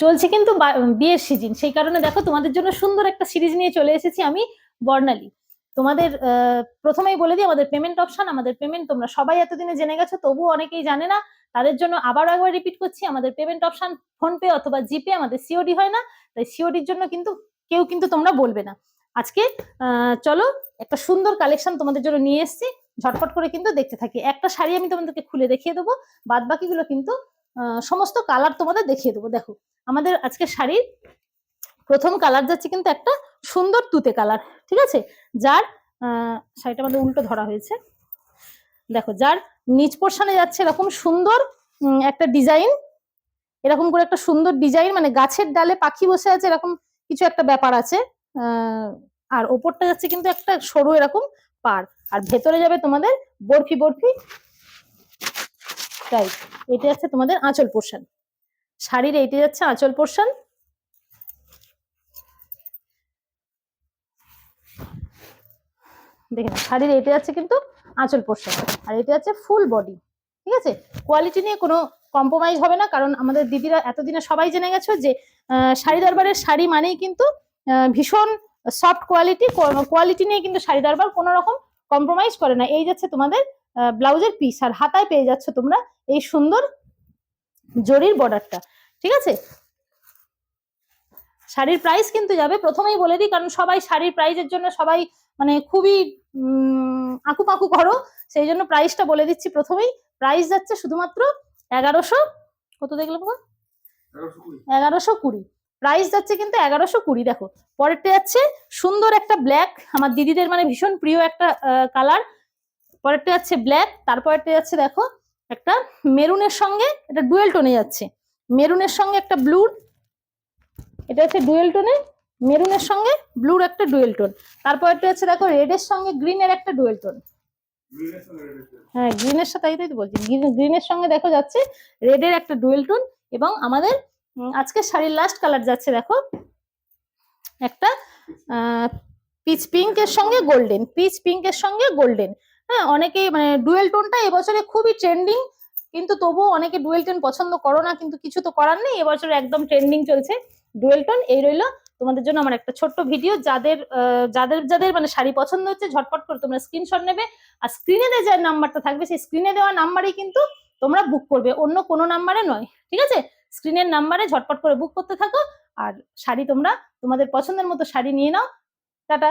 চলছে কিন্তু বিয়ের সিজন, সেই কারণে দেখো তোমাদের জন্য সুন্দর একটা সিরিজ নিয়ে চলে এসেছি আমি, বর্ণালী। তোমাদের প্রথমেই বলে দিই আমাদের পেমেন্ট অপশন। আমাদের পেমেন্ট তোমরা সবাই এতদিনে জেনে গেছো, তবুও অনেকেই জানে না, তাদের জন্য আবারও একবার রিপিট করছি। আমাদের পেমেন্ট অপশন ফোনপে অথবা জিপে, আমাদের সিওডি হয় না, তাই সিওডির জন্য কিন্তু কেউ কিন্তু তোমরা বলবে না। আজকে চলো একটা সুন্দর কালেকশন তোমাদের জন্য নিয়ে এসেছি, ঝটপট করে কিন্তু দেখতে থাকি। একটা শাড়ি আমি তোমাদেরকে খুলে দেখিয়ে দেবো, বাদ বাকিগুলো কিন্তু সমস্ত কালার তোমাদের দেখিয়ে দেবো। দেখো আমাদের আজকে শাড়ির প্রথম কালার যাচ্ছে কিন্তু একটা সুন্দর তুতে কালার, ঠিক আছে, যার শাড়িটা আমাদের উল্টো ধরা হয়েছে। দেখো যার নিচ পোর্শনে যাচ্ছে এরকম সুন্দর একটা ডিজাইন, এরকম করে একটা সুন্দর ডিজাইন, মানে গাছের ডালে পাখি বসে আছে এরকম কিছু একটা ব্যাপার আছে। আর ওপরটা যাচ্ছে কিন্তু একটা সরু এরকম পার, আর ভেতরে যাবে তোমাদের বরফি বরফি টাইপ। এটা যাচ্ছে তোমাদের আঁচল পোর্শন, শাড়ির এইটা যাচ্ছে আঁচল পোর্শন। দেখে না, শাড়ির এটা যাচ্ছে কিন্তু আঁচল পোর্শন, আর এটা যাচ্ছে ফুল বডি, ঠিক আছে। কোয়ালিটি নিয়ে কোনো কম্প্রোমাইজ হবে না, কারণ আমাদের দিদিরা এতদিনে সবাই জেনে গেছো যে শাড়ি দরবারের শাড়ি মানেই কিন্তু ভীষণ সফট কোয়ালিটি। কোয়ালিটি নিয়ে কিন্তু শাড়ি দরবার কোনো রকম কম্প্রোমাইজ করে না। এই যাচ্ছে তোমাদের ব্লাউজের পিস, আর হাতায় পেয়ে যাচ্ছ তোমরা এই সুন্দর জরির বর্ডারটা, ঠিক আছে। শাড়ির প্রাইস কিন্তু যাবে, প্রথমেই বলে দিই, কারণ সবাই শাড়ির প্রাইসের জন্য সবাই মানে খুবই আঁকুপাকু করো, সেই জন্য প্রাইসটা বলে দিচ্ছি প্রথমেই। প্রাইস যাচ্ছে শুধুমাত্র 1100, কত দেখলাম, 1120 প্রাইস যাচ্ছে কিন্তু 1120। দেখো পরেরটা যাচ্ছে সুন্দর একটা ব্ল্যাক, আমার দিদিদের মানে ভীষণ প্রিয় একটা কালার। পরেরটা যাচ্ছে ব্ল্যাক, তারপরেরটা যাচ্ছে দেখো একটা মেরুনের সঙ্গে, এটা ডুয়েল টোনে যাচ্ছে, মেরুনের সঙ্গে একটা ব্লু, এটা হচ্ছে ডুয়েল টোনে, মেরুনের সঙ্গে ব্লুর একটা ডুয়েল টোন। তারপরেরটা হচ্ছে দেখো রেডের সঙ্গে গ্রিনের একটা ডুয়েল টোন। হ্যাঁ গ্রিনের সাথে, তাই তো বলছি, গ্রিনের সঙ্গে দেখো যাচ্ছে রেডের একটা ডুয়েল টোন। এবং আমাদের আজকে শাড়ির লাস্ট কালার যাচ্ছে দেখো একটা পিচ পিঙ্কের সঙ্গে গোল্ডেন, পিচ পিঙ্কের সঙ্গে গোল্ডেন। হ্যাঁ অনেকেই মানে ডুয়েল টোনটা এবছরে খুবই ট্রেন্ডিং, কিন্তু তবুও অনেকে ডুয়েল টোন পছন্দ করো না, কিন্তু কিছু তো করার নেই, এবছর একদম ট্রেন্ডিং চলছে ডুয়েল টোন। এই রইলো তোমাদের জন্য আমার একটা ছোট্ট ভিডিও। যাদের যাদের যাদের মানে শাড়ি পছন্দ হচ্ছে ঝটপট করে তোমরা স্ক্রিনশট নেবে, আর স্ক্রিনে যে নাম্বারটা থাকবে সেই স্ক্রিনে দেওয়া নাম্বারেই কিন্তু তোমরা বুক করবে, অন্য কোনো নাম্বারে নয়, ঠিক আছে। স্ক্রিনের নাম্বারে ঝটপট করে বুক করতে থাকো, আর শাড়ি তোমরা তোমাদের পছন্দের মতো শাড়ি নিয়ে নাও। টাটা।